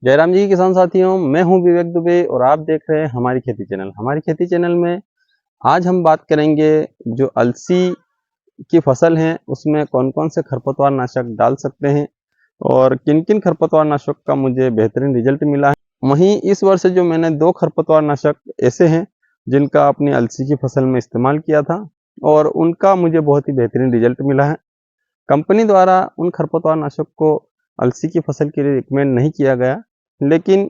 जयराम जी किसान साथियों, मैं हूं विवेक दुबे और आप देख रहे हैं हमारी खेती चैनल। हमारी खेती चैनल में आज हम बात करेंगे जो अलसी की फसल है उसमें कौन कौन से खरपतवार नाशक डाल सकते हैं और किन किन खरपतवार नाशक का मुझे बेहतरीन रिजल्ट मिला है। वहीं इस वर्ष जो मैंने 2 खरपतवार नाशक ऐसे हैं जिनका अपनी अलसी की फसल में इस्तेमाल किया था और उनका मुझे बहुत ही बेहतरीन रिजल्ट मिला है। कंपनी द्वारा उन खरपतवार नाशक को अलसी की फसल के लिए रिकमेंड नहीं किया गया, लेकिन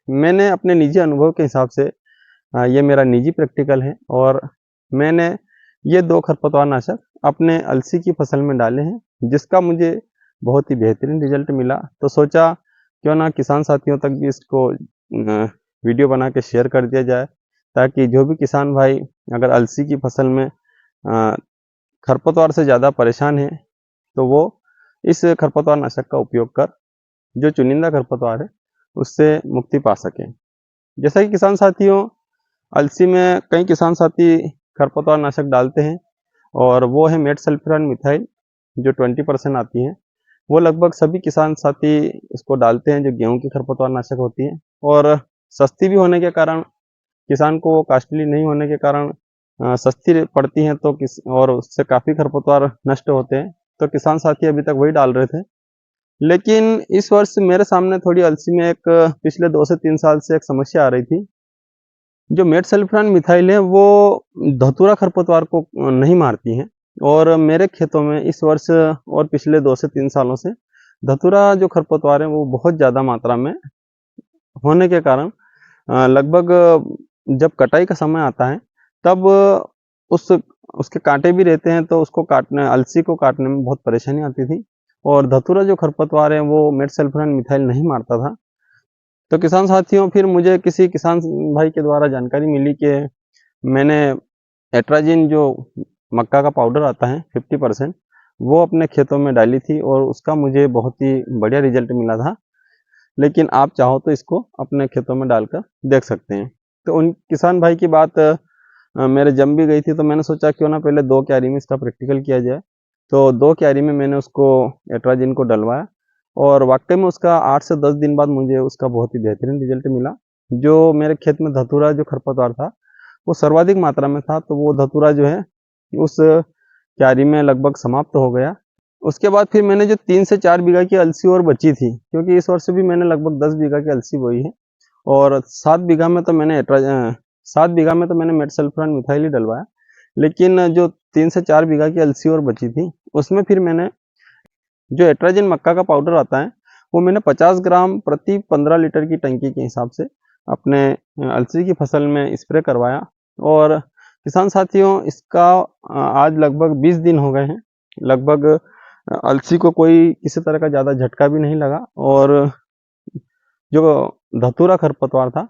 मैंने अपने निजी अनुभव के हिसाब से ये मेरा निजी प्रैक्टिकल है और मैंने ये 2 खरपतवार नाशक अपने अलसी की फसल में डाले हैं जिसका मुझे बहुत ही बेहतरीन रिजल्ट मिला। तो सोचा क्यों ना किसान साथियों तक भी इसको वीडियो बना के शेयर कर दिया जाए, ताकि जो भी किसान भाई अगर अलसी की फसल में खरपतवार से ज़्यादा परेशान है तो वो इस खरपतवार नाशक का उपयोग कर जो चुनिंदा खरपतवार है उससे मुक्ति पा सकें। जैसा कि किसान साथियों, अलसी में कई किसान साथी खरपतवार नाशक डालते हैं और वो है मेटसल्फिरन मिथाइल जो 20% आती है। वो लगभग सभी किसान साथी इसको डालते हैं जो गेहूं की खरपतवार नाशक होती है और सस्ती भी होने के कारण किसान को कॉस्टली नहीं होने के कारण सस्ती पड़ती हैं तो और उससे काफ़ी खरपतवार नष्ट होते हैं, तो किसान साथी अभी तक वही डाल रहे थे। लेकिन इस वर्ष मेरे सामने थोड़ी अलसी में एक पिछले 2 से 3 साल से एक समस्या आ रही थी। जो मेटसल्फिरन मिथाइल है वो धतूरा खरपतवार को नहीं मारती है और मेरे खेतों में इस वर्ष और पिछले 2 से 3 सालों से धतूरा जो खरपतवार है वो बहुत ज़्यादा मात्रा में होने के कारण लगभग जब कटाई का समय आता है तब उस उसके कांटे भी रहते हैं, तो उसको काटने अलसी को काटने में बहुत परेशानी आती थी और धतूरा जो खरपतवार है वो मेटसल्फिरन मिथाइल नहीं मारता था। तो किसान साथियों, फिर मुझे किसी किसान भाई के द्वारा जानकारी मिली कि मैंने एट्राजिन जो मक्का का पाउडर आता है 50%, वो अपने खेतों में डाली थी और उसका मुझे बहुत ही बढ़िया रिजल्ट मिला था। लेकिन आप चाहो तो इसको अपने खेतों में डालकर देख सकते हैं। तो उन किसान भाई की बात मेरे जम भी गई थी, तो मैंने सोचा क्यों ना पहले 2 क्यारी में इसका प्रैक्टिकल किया जाए। तो 2 क्यारी में मैंने उसको एट्राजिन को डलवाया और वाकई में उसका 8 से 10 दिन बाद मुझे उसका बहुत ही बेहतरीन रिजल्ट मिला। जो मेरे खेत में धतूरा जो खरपतवार था वो सर्वाधिक मात्रा में था, तो वो धतूरा जो है उस क्यारी में लगभग समाप्त हो गया। उसके बाद फिर मैंने जो 3 से 4 बीघा की अलसी और बची थी, क्योंकि इस वर्ष भी मैंने लगभग 10 बीघा की अलसी बोई है और 7 बीघा में तो मैंने 7 बीघा में तो मैंने मेटसल्फिरन मिथाइल ही डलवाया। लेकिन जो 3 से 4 बीघा की अलसी और बची थी उसमें फिर मैंने जो एट्राजिन मक्का का पाउडर आता है वो मैंने 50 ग्राम प्रति 15 लीटर की टंकी के हिसाब से अपने अलसी की फसल में स्प्रे करवाया और किसान साथियों इसका आज लगभग 20 दिन हो गए हैं। लगभग अलसी को कोई किसी तरह का ज़्यादा झटका भी नहीं लगा और जो धतूरा खरपतवार था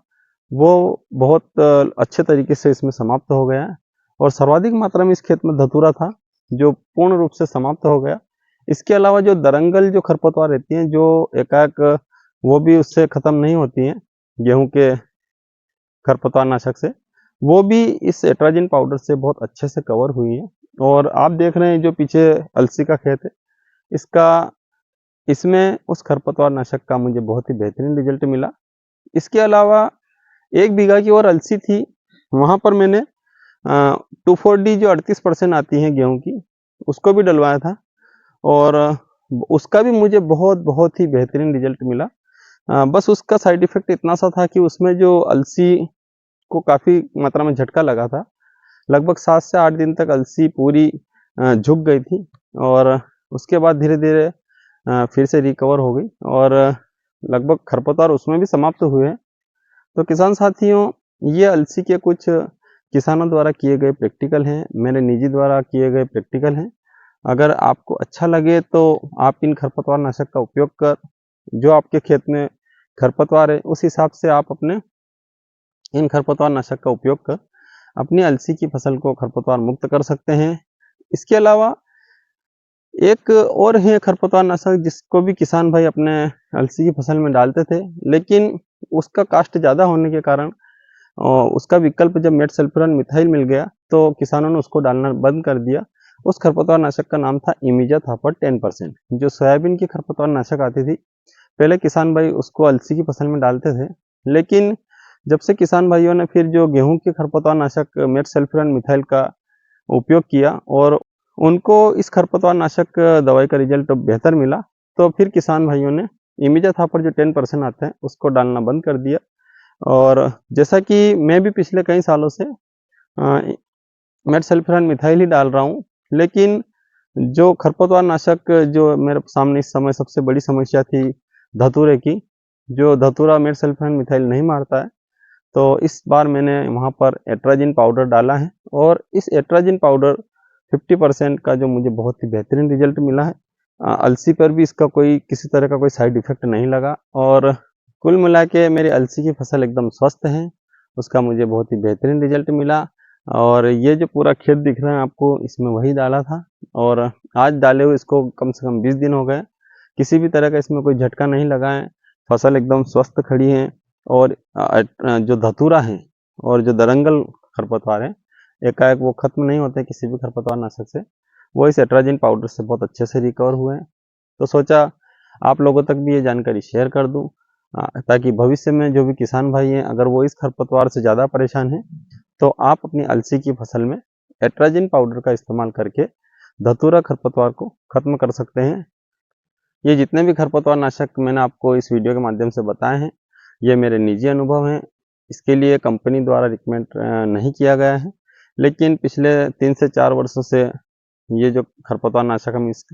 वो बहुत अच्छे तरीके से इसमें समाप्त हो गया है और सर्वाधिक मात्रा में इस खेत में धतूरा था जो पूर्ण रूप से समाप्त हो गया। इसके अलावा जो दरंगल जो खरपतवार रहती हैं जो एकाएक वो भी उससे ख़त्म नहीं होती हैं गेहूं के खरपतवार नाशक से, वो भी इस एट्राजिन पाउडर से बहुत अच्छे से कवर हुई है। और आप देख रहे हैं जो पीछे अलसी का खेत है इसका इसमें उस खरपतवार नाशक का मुझे बहुत ही बेहतरीन रिजल्ट मिला। इसके अलावा 1 बीघा की और अलसी थी, वहाँ पर मैंने 2,4-D जो 38% आती है गेहूं की उसको भी डलवाया था और उसका भी मुझे बहुत बहुत ही बेहतरीन रिजल्ट मिला। बस उसका साइड इफ़ेक्ट इतना सा था कि उसमें जो अलसी को काफ़ी मात्रा में झटका लगा था। लगभग 7 से 8 दिन तक अलसी पूरी झुक गई थी और उसके बाद धीरे-धीरे फिर से रिकवर हो गई और लगभग खरपतवार उसमें भी समाप्त हुए हैं। तो किसान साथियों, ये अलसी के कुछ किसानों द्वारा किए गए प्रैक्टिकल हैं, मेरे निजी द्वारा किए गए प्रैक्टिकल हैं। अगर आपको अच्छा लगे तो आप इन खरपतवार नाशक का उपयोग कर जो आपके खेत में खरपतवार है उस हिसाब से आप अपने इन खरपतवार नाशक का उपयोग कर अपनी अलसी की फसल को खरपतवार मुक्त कर सकते हैं। इसके अलावा एक और है खरपतवार नाशक जिसको भी किसान भाई अपने अलसी की फसल में डालते थे, लेकिन उसका कास्ट ज़्यादा होने के कारण उसका विकल्प जब मेटसल्फिरन मिथाइल मिल गया तो किसानों ने उसको डालना बंद कर दिया। उस खरपतवार नाशक का नाम था इमिजा थापर 10%। जो सोयाबीन की खरपतवार नाशक आती थी पहले किसान भाई उसको अलसी की फसल में डालते थे, लेकिन जब से किसान भाइयों ने फिर जो गेहूं के खरपतवार नाशक मेटसल्फ्यूरन मिथाइल का उपयोग किया और उनको इस खरपतवार नाशक दवाई का रिजल्ट बेहतर मिला, तो फिर किसान भाइयों ने इमिजा थापर जो 10% आता है उसको डालना बंद कर दिया। और जैसा कि मैं भी पिछले कई सालों से मेटसल्फ्यूरन मिथाइल ही डाल रहा हूँ, लेकिन जो खरपतवार नाशक जो मेरे सामने इस समय सबसे बड़ी समस्या थी धतूरे की, जो धतूरा मेटसल्फ्यूरन मिथाइल नहीं मारता है, तो इस बार मैंने वहाँ पर एट्राजिन पाउडर डाला है और इस एट्राजिन पाउडर 50% का जो मुझे बहुत ही बेहतरीन रिजल्ट मिला है। अलसी पर भी इसका कोई किसी तरह का कोई साइड इफेक्ट नहीं लगा और कुल मिला के मेरी अलसी की फसल एकदम स्वस्थ है, उसका मुझे बहुत ही बेहतरीन रिजल्ट मिला। और ये जो पूरा खेत दिख रहा है आपको, इसमें वही डाला था और आज डाले हुए इसको कम से कम 20 दिन हो गए, किसी भी तरह का इसमें कोई झटका नहीं लगा है, फसल एकदम स्वस्थ खड़ी है। और जो धतूरा है और जो दरंगल खरपतवार है, एकाएक वो खत्म नहीं होते किसी भी खरपतवार नाशक से, वो इस एट्राजिन पाउडर से बहुत अच्छे से रिकवर हुए हैं। तो सोचा आप लोगों तक भी ये जानकारी शेयर कर दूं, ताकि भविष्य में जो भी किसान भाई हैं अगर वो इस खरपतवार से ज़्यादा परेशान हैं, तो आप अपनी अलसी की फसल में एट्राजिन पाउडर का इस्तेमाल करके धतूरा खरपतवार को खत्म कर सकते हैं। ये जितने भी खरपतवार नाशक मैंने आपको इस वीडियो के माध्यम से बताए हैं, ये मेरे निजी अनुभव हैं, इसके लिए कंपनी द्वारा रिकमेंड नहीं किया गया है। लेकिन पिछले 3 से 4 वर्षों से ये जो खरपतवार नाशक हम इस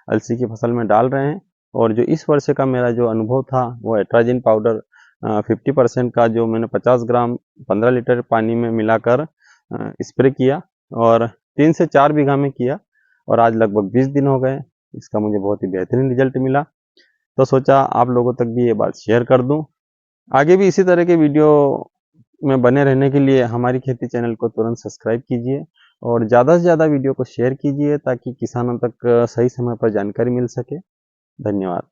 अलसी की फसल में डाल रहे हैं, और जो इस वर्ष का मेरा जो अनुभव था वो एट्राजिन पाउडर 50% का जो मैंने 50 ग्राम 15 लीटर पानी में मिलाकर स्प्रे किया और 3 से 4 बीघा में किया और आज लगभग 20 दिन हो गए, इसका मुझे बहुत ही बेहतरीन रिजल्ट मिला। तो सोचा आप लोगों तक भी ये बात शेयर कर दूं। आगे भी इसी तरह के वीडियो में बने रहने के लिए हमारी खेती चैनल को तुरंत सब्सक्राइब कीजिए और ज़्यादा से ज़्यादा वीडियो को शेयर कीजिए ताकि किसानों तक सही समय पर जानकारी मिल सके। धन्यवाद।